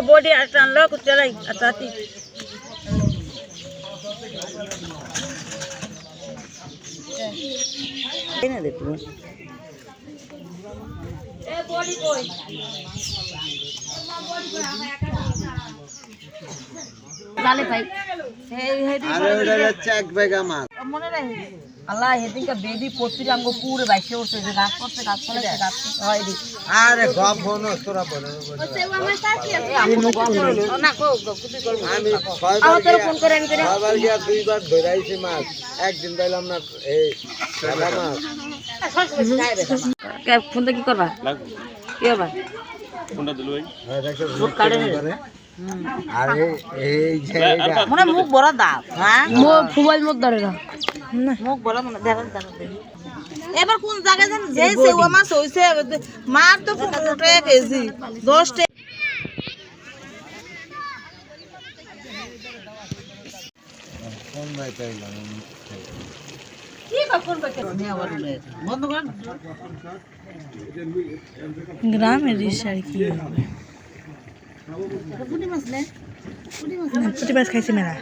body আর টানলো কুচালাই আতাতি এনে দে তুমি এ body কই জালে ভাই আরে ওটা হচ্ছে এক বেগা মাছ মনে নাই আল্লাহ হেদিনকা বেদি পড়তে আমগো পুরো বাইসে উঠছে যে গাছ করতে গাছ ফলে গাছ হয় দি আরে গপ হনো তোরা বলে আমি মুখ না কো কুতি কল আমি আমাদের ফোন করে আমি করে ছয়বার গিয়া দুইবার ধরাইছি মাছ একদিন পাইলাম না এই সাদা মাছ কে ফোনটা কি করবা কি করবা কোনটা দিল ভাই মুখ কাটে আরে এই যে মনে মুখ বড় দাও হ্যাঁ মুখ মোবাইল মত ধরে না মুখ বড় মনে দেখা দেখা এবার কোন জায়গায় জান যে সেওয়া মাছ হইছে মার তো 15 টাকা কেজি 10 টাকা কোন ভাই পাইলাম কি কখন বকে বন্ধ কর গ্রামের ডিশ আর কি হবে পুঁটি মাছ নে পুঁটি মাছ খাইছি মেলা